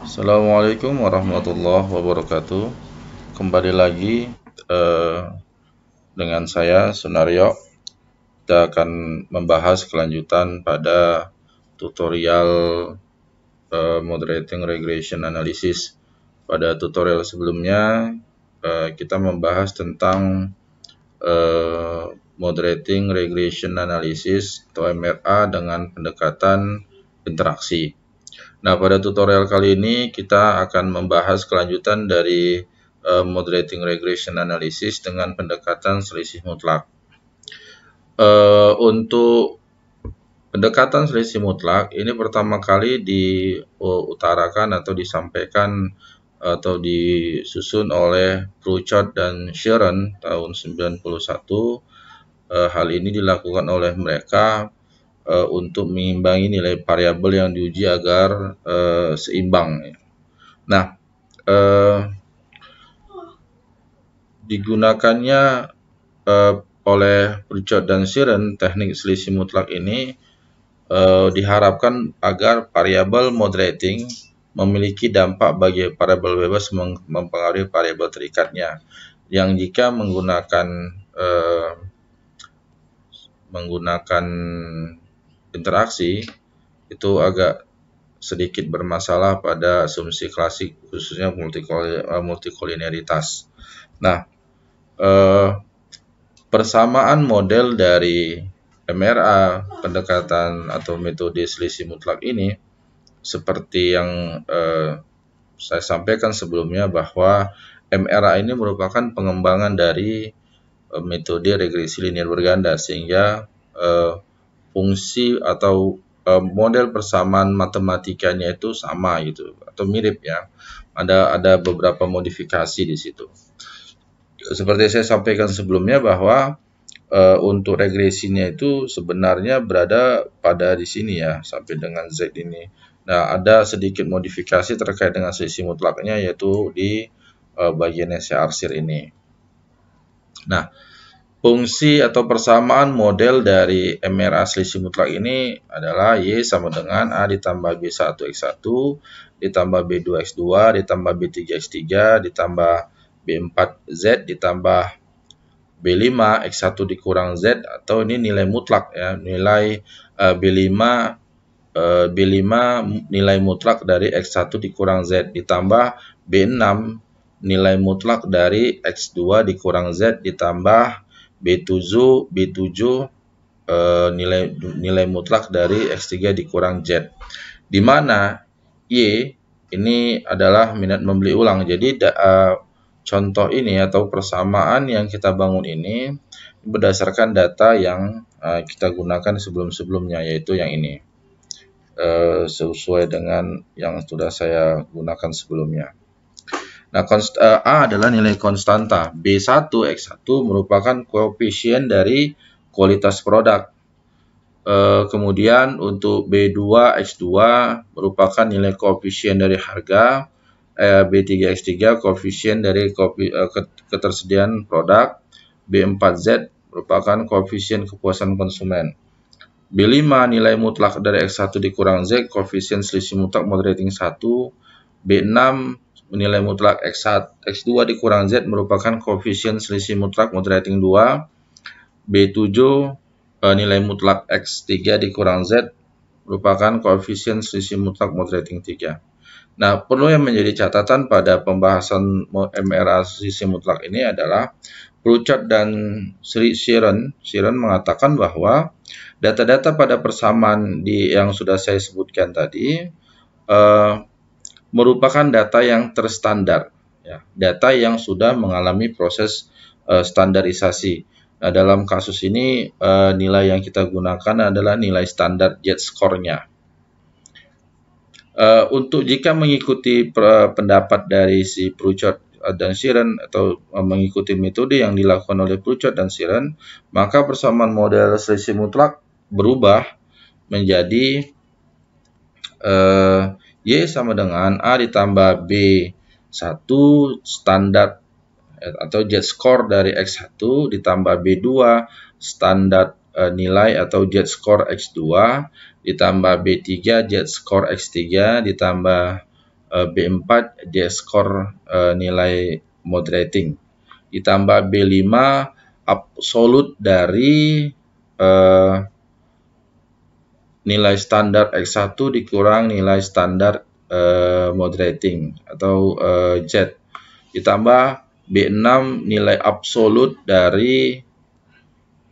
Assalamualaikum warahmatullahi wabarakatuh. Kembali lagi dengan saya Sunario. Kita akan membahas kelanjutan pada tutorial Moderating Regression Analysis. Pada tutorial sebelumnya kita membahas tentang Moderating Regression Analysis atau MRA dengan pendekatan interaksi. Nah, pada tutorial kali ini kita akan membahas kelanjutan dari Moderating Regression Analysis dengan pendekatan selisih mutlak. Untuk pendekatan selisih mutlak ini pertama kali diutarakan atau disampaikan atau disusun oleh Pruchot dan Sheeran tahun 91. Hal ini dilakukan oleh mereka untuk mengimbangi nilai variabel yang diuji agar seimbang. Nah, digunakannya oleh Pruchot dan Sheeran teknik selisih mutlak ini diharapkan agar variabel moderating memiliki dampak bagi variabel bebas mempengaruhi variabel terikatnya, yang jika menggunakan interaksi itu agak sedikit bermasalah pada asumsi klasik, khususnya multikoliniaritas. Nah, persamaan model dari MRA, pendekatan atau metode selisih mutlak ini, seperti yang saya sampaikan sebelumnya, bahwa MRA ini merupakan pengembangan dari metode regresi linear berganda, sehingga fungsi atau model persamaan matematikanya itu sama gitu atau mirip ya. Ada beberapa modifikasi di situ. Seperti saya sampaikan sebelumnya bahwa untuk regresinya itu sebenarnya berada pada di sini ya, sampai dengan Z ini. Nah, ada sedikit modifikasi terkait dengan selisih mutlaknya, yaitu di bagian SR ini. Nah, fungsi atau persamaan model dari MRA selisih mutlak ini adalah Y sama dengan A ditambah B1X1 ditambah B2X2 ditambah B3X3 ditambah B4Z ditambah B5X1 dikurang Z, atau ini nilai mutlak ya, nilai B5 nilai mutlak dari X1 dikurang Z ditambah B6 nilai mutlak dari X2 dikurang Z ditambah B7 nilai mutlak dari X3 dikurang Z, di mana Y ini adalah minat membeli ulang. Jadi contoh ini atau persamaan yang kita bangun ini berdasarkan data yang kita gunakan sebelum-sebelumnya, yaitu yang ini, sesuai dengan yang sudah saya gunakan sebelumnya. Nah, A adalah nilai konstanta, B1X1 merupakan koefisien dari kualitas produk. Kemudian untuk B2X2 merupakan nilai koefisien dari harga, B3X3 koefisien dari ketersediaan produk, B4Z merupakan koefisien kepuasan konsumen. B5 nilai mutlak dari X1 dikurang Z, koefisien selisih mutlak moderating 1. B6 nilai mutlak X2 dikurang Z merupakan koefisien selisih mutlak moderating 2. B7 nilai mutlak X3 dikurang Z merupakan koefisien selisih mutlak moderating 3. Nah, perlu yang menjadi catatan pada pembahasan MRA selisih mutlak ini adalah Pruchot dan Sheeran mengatakan bahwa data-data pada persamaan yang sudah saya sebutkan tadi merupakan data yang terstandar, ya, data yang sudah mengalami proses standarisasi. Nah, dalam kasus ini nilai yang kita gunakan adalah nilai standar Z-score-nya. Untuk jika mengikuti pendapat dari si Pruchot dan Sheeran atau mengikuti metode yang dilakukan oleh Pruchot dan Sheeran, maka persamaan model selisih mutlak berubah menjadi Y sama dengan A ditambah B1 standar atau Z-score dari X1 ditambah B2 standar nilai atau Z-score X2 ditambah B3 Z-score X3, ditambah B4 Z-score nilai moderating, ditambah B5 absolut dari nilai standar X1 dikurang nilai standar moderating atau Z, ditambah B6 nilai absolut dari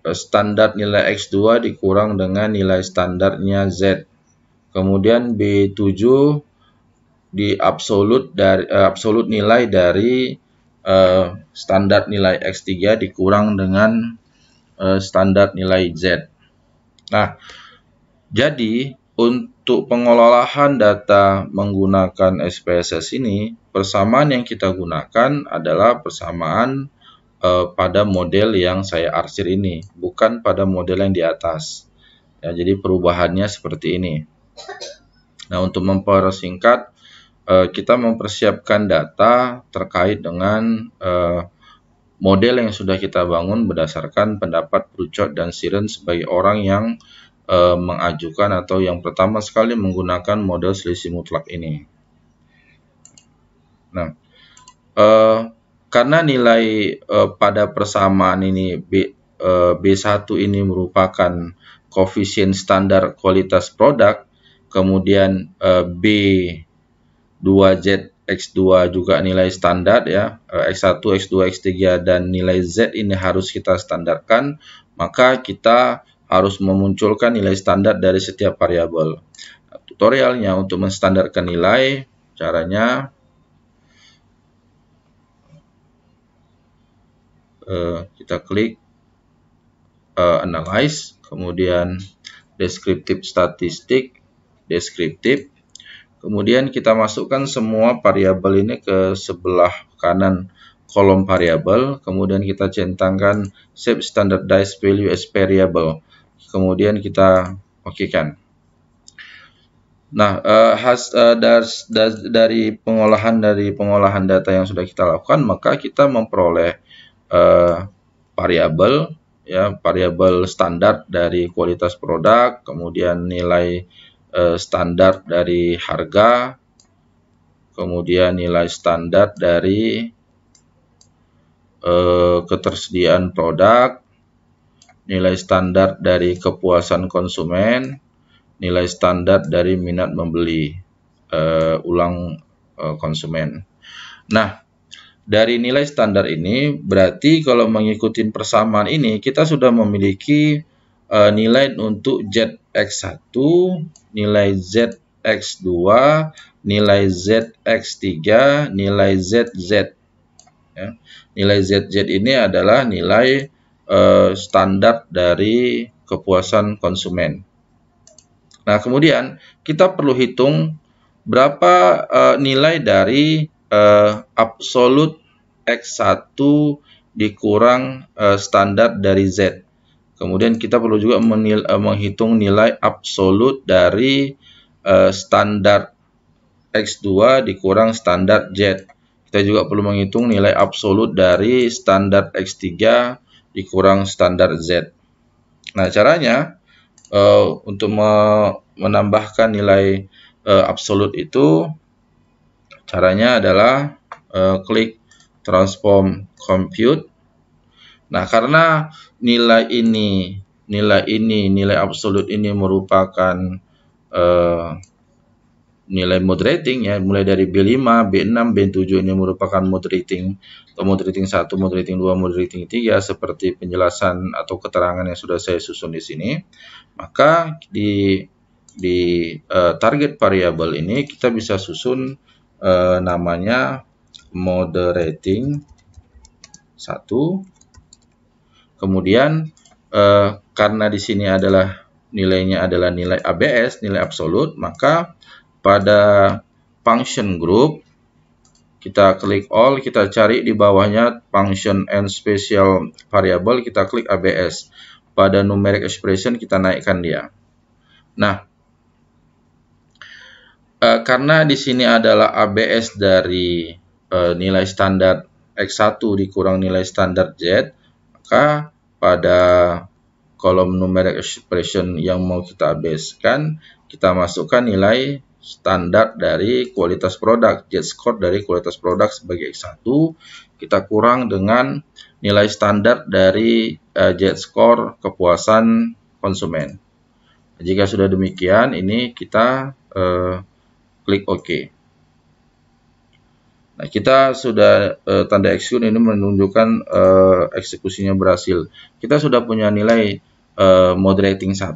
standar nilai X2 dikurang dengan nilai standarnya Z. Kemudian B7 di absolut nilai dari standar nilai X3 dikurang dengan standar nilai Z. Nah, jadi untuk pengelolaan data menggunakan SPSS ini, persamaan yang kita gunakan adalah persamaan pada model yang saya arsir ini, bukan pada model yang di atas. Ya, jadi perubahannya seperti ini. Nah, untuk mempersingkat, kita mempersiapkan data terkait dengan model yang sudah kita bangun berdasarkan pendapat Bruchot dan Siren sebagai orang yang mengajukan atau yang pertama sekali menggunakan model selisih mutlak ini. Nah, karena nilai pada persamaan ini B1 ini merupakan koefisien standar kualitas produk, kemudian B2Z X2 juga nilai standar ya, X1, X2, X3 dan nilai Z ini harus kita standarkan, maka kita harus memunculkan nilai standar dari setiap variabel. Nah, tutorialnya untuk menstandarkan nilai, caranya kita klik Analyze, kemudian Descriptive Statistik, Descriptive, kemudian kita masukkan semua variabel ini ke sebelah kanan kolom variabel, kemudian kita centangkan Save Standardized Value as Variable, kemudian kita okekan. Nah, dari pengolahan data yang sudah kita lakukan, maka kita memperoleh variabel standar dari kualitas produk, kemudian nilai standar dari harga, kemudian nilai standar dari ketersediaan produk, nilai standar dari kepuasan konsumen, nilai standar dari minat membeli konsumen. Nah, dari nilai standar ini berarti kalau mengikuti persamaan ini kita sudah memiliki nilai untuk ZX1, nilai ZX2, nilai ZX3, nilai ZZ. Ya. Nilai ZZ ini adalah nilai standar dari kepuasan konsumen. Nah, kemudian kita perlu hitung berapa nilai dari absolut X1 dikurang standar dari Z. Kemudian kita perlu juga menghitung nilai absolut dari standar X2 dikurang standar Z. Kita juga perlu menghitung nilai absolut dari standar X3 dikurang standar Z. Nah, caranya untuk menambahkan nilai absolut itu, caranya adalah klik transform compute. Nah, karena nilai absolut ini merupakan nilai moderating ya, mulai dari B5, B6, B7 ini merupakan moderating, atau moderating 1, moderating 2, moderating 3 seperti penjelasan atau keterangan yang sudah saya susun di sini. Maka di target variabel ini kita bisa susun namanya moderating 1. Kemudian karena di sini nilainya adalah nilai ABS, nilai absolut, maka pada function group kita klik all, kita cari di bawahnya function and special variable, kita klik ABS. Pada numeric expression kita naikkan dia. Nah, karena di sini adalah ABS dari nilai standar X1 dikurang nilai standar Z, maka pada kolom numeric expression yang mau kita base-kan, kita masukkan nilai standar dari kualitas produk, Z-score dari kualitas produk sebagai X1, kita kurang dengan nilai standar dari Z-score kepuasan konsumen. Jika sudah demikian, ini kita klik OK. Nah, kita sudah tanda execute ini menunjukkan eksekusinya berhasil. Kita sudah punya nilai mode rating 1.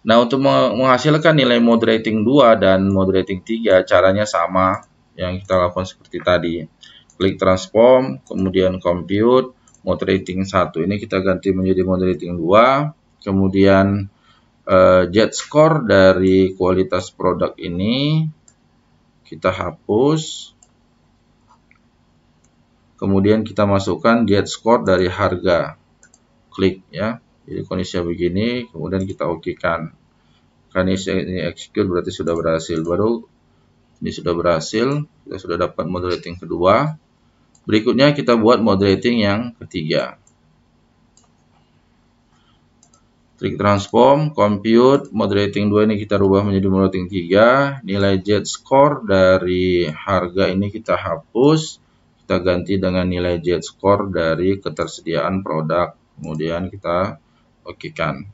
Nah, untuk menghasilkan nilai mode rating 2 dan mode rating 3, caranya sama yang kita lakukan seperti tadi. Klik transform, kemudian compute, mode rating 1 ini kita ganti menjadi mode rating 2, kemudian Z-score dari kualitas produk ini kita hapus. Kemudian kita masukkan Z-score dari harga. Klik ya. Jadi kondisinya begini, kemudian kita OK-kan. Karena ini execute berarti sudah berhasil. Baru ini sudah berhasil, kita sudah dapat mode rating kedua. Berikutnya kita buat mode rating yang ketiga. Klik transform, compute, mode rating 2 ini kita rubah menjadi mode rating 3. Nilai Z-score dari harga ini kita hapus. Kita ganti dengan nilai Z-score dari ketersediaan produk. Kemudian kita OK-kan.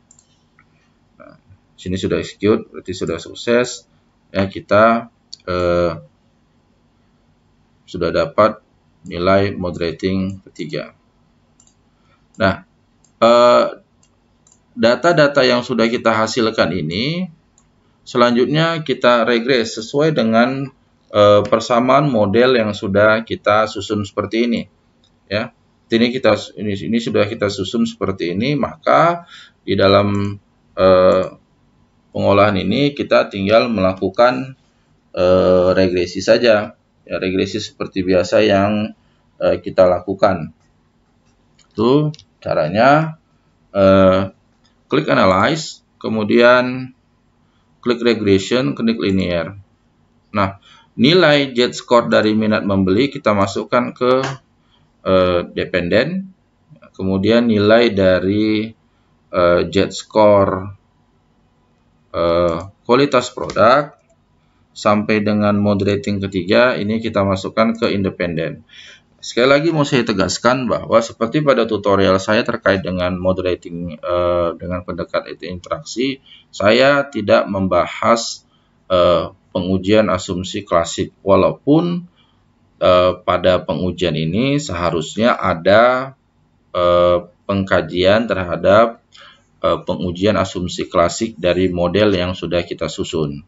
Nah, sini sudah execute, berarti sudah sukses. Ya, kita sudah dapat nilai mode rating ketiga. Nah, data-data yang sudah kita hasilkan ini, selanjutnya kita regres sesuai dengan persamaan model yang sudah kita susun seperti ini, ya. Ini sudah kita susun seperti ini, maka di dalam pengolahan ini kita tinggal melakukan regresi saja, ya, regresi seperti biasa yang kita lakukan. Itu caranya. Klik analyze, kemudian klik regression, klik linear. Nah, nilai Z-score dari minat membeli kita masukkan ke dependen, kemudian nilai dari Z-score kualitas produk sampai dengan mode rating ketiga ini kita masukkan ke independen. Sekali lagi mau saya tegaskan bahwa seperti pada tutorial saya terkait dengan mode rating dengan pendekatan interaksi, saya tidak membahas pengujian asumsi klasik, walaupun pada pengujian ini seharusnya ada pengkajian terhadap pengujian asumsi klasik dari model yang sudah kita susun.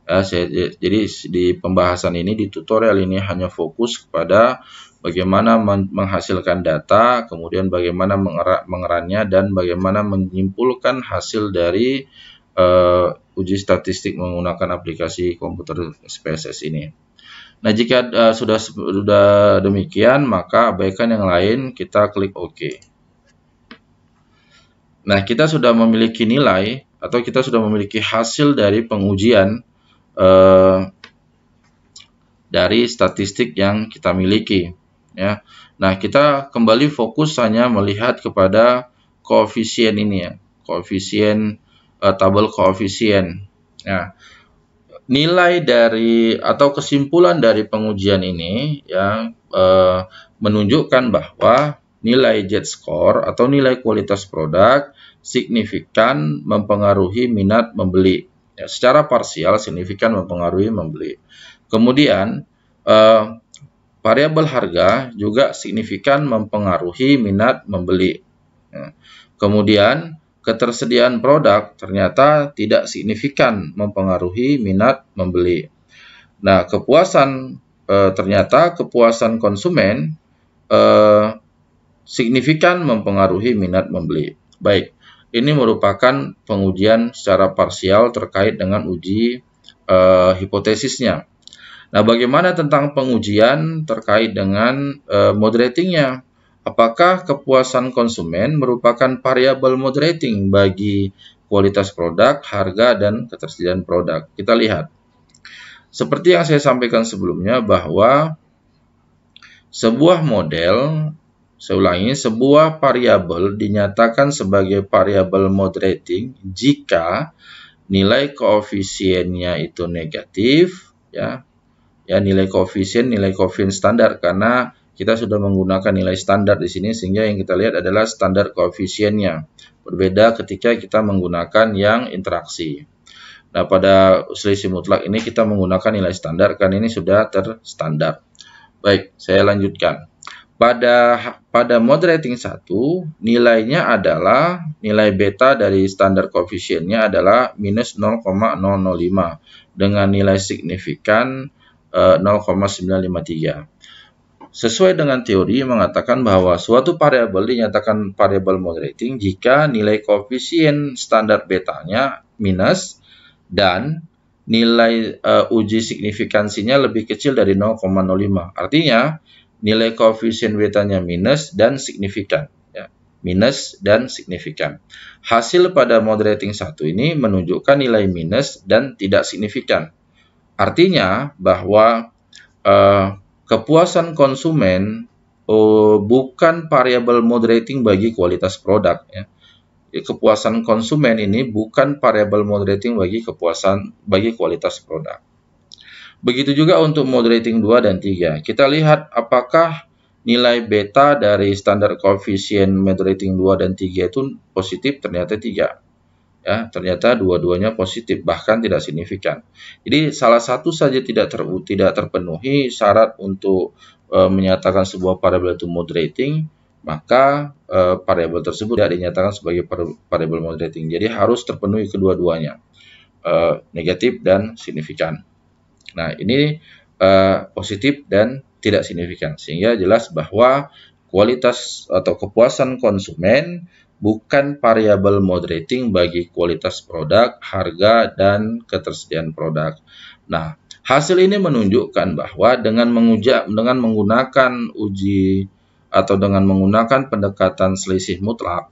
Jadi di pembahasan ini, di tutorial ini hanya fokus kepada bagaimana menghasilkan data, kemudian bagaimana mengerannya, dan bagaimana menyimpulkan hasil dari uji statistik menggunakan aplikasi komputer SPSS ini. Nah, jika sudah demikian, maka abaikan yang lain, kita klik OK. Nah, kita sudah memiliki nilai atau kita sudah memiliki hasil dari pengujian dari statistik yang kita miliki, ya. Nah, kita kembali fokus hanya melihat kepada koefisien ini, ya, koefisien tabel koefisien. Nah, nilai dari atau kesimpulan dari pengujian ini, ya, menunjukkan bahwa nilai Z-score atau nilai kualitas produk signifikan mempengaruhi minat membeli. Ya, secara parsial signifikan mempengaruhi membeli. Kemudian variabel harga juga signifikan mempengaruhi minat membeli. Ya. Kemudian ketersediaan produk ternyata tidak signifikan mempengaruhi minat membeli. Nah, ternyata kepuasan konsumen signifikan mempengaruhi minat membeli. Baik. Ini merupakan pengujian secara parsial terkait dengan uji hipotesisnya. Nah, bagaimana tentang pengujian terkait dengan mode ratingnya? Apakah kepuasan konsumen merupakan variabel mode rating bagi kualitas produk, harga, dan ketersediaan produk? Kita lihat. Seperti yang saya sampaikan sebelumnya bahwa sebuah model Saya ulangi, sebuah variabel dinyatakan sebagai variabel moderating jika nilai koefisiennya itu negatif, ya nilai koefisien standar, karena kita sudah menggunakan nilai standar di sini, sehingga yang kita lihat adalah standar koefisiennya. Berbeda ketika kita menggunakan yang interaksi. Nah, pada selisih mutlak ini kita menggunakan nilai standar, kan ini sudah terstandar. Baik, saya lanjutkan. Pada moderating 1, nilainya adalah nilai beta dari standar koefisiennya adalah minus 0,005 dengan nilai signifikan 0,953. Sesuai dengan teori mengatakan bahwa suatu variabel dinyatakan variabel moderating jika nilai koefisien standar betanya minus dan nilai uji signifikansinya lebih kecil dari 0,05. Artinya nilai koefisien betanya minus dan signifikan, ya. Minus dan signifikan. Hasil pada moderating 1 ini menunjukkan nilai minus dan tidak signifikan. Artinya bahwa kepuasan konsumen bukan variabel moderating bagi kualitas produk, ya. Kepuasan konsumen ini bukan variabel moderating bagi kualitas produk. Begitu juga untuk moderating 2 dan 3. Kita lihat apakah nilai beta dari standar koefisien moderating 2 dan 3 itu positif, ternyata tidak. Ya, ternyata dua-duanya positif, bahkan tidak signifikan. Jadi salah satu saja tidak terpenuhi syarat untuk menyatakan sebuah variabel itu moderating, maka variabel tersebut tidak dinyatakan sebagai variabel moderating. Jadi harus terpenuhi kedua-duanya, negatif dan signifikan. Nah, ini positif dan tidak signifikan, sehingga jelas bahwa kualitas atau kepuasan konsumen bukan variabel moderating bagi kualitas produk, harga, dan ketersediaan produk. Nah, hasil ini menunjukkan bahwa dengan menggunakan uji atau dengan menggunakan pendekatan selisih mutlak,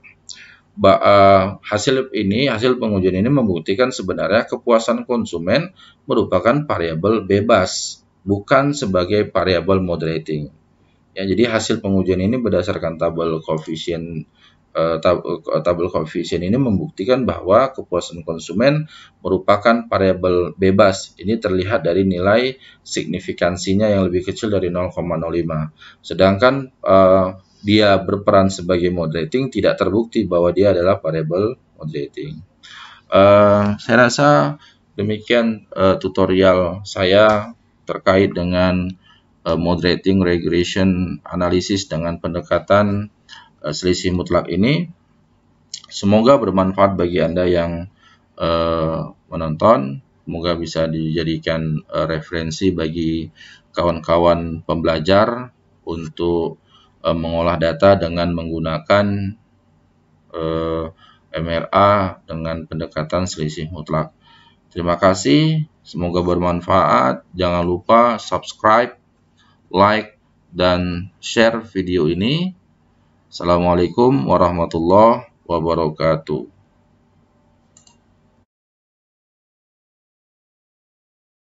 hasil pengujian ini membuktikan sebenarnya kepuasan konsumen merupakan variabel bebas, bukan sebagai variabel moderating. Ya, jadi hasil pengujian ini berdasarkan tabel koefisien ini membuktikan bahwa kepuasan konsumen merupakan variabel bebas. Ini terlihat dari nilai signifikansinya yang lebih kecil dari 0,05. Sedangkan dia berperan sebagai moderating, tidak terbukti bahwa dia adalah variabel moderating. Saya rasa demikian tutorial saya terkait dengan moderating regression analysis dengan pendekatan selisih mutlak ini. Semoga bermanfaat bagi Anda yang menonton. Semoga bisa dijadikan referensi bagi kawan-kawan pembelajar untuk mengolah data dengan menggunakan MRA dengan pendekatan selisih mutlak. Terima kasih, semoga bermanfaat. Jangan lupa subscribe, like, dan share video ini. Assalamualaikum warahmatullahi wabarakatuh.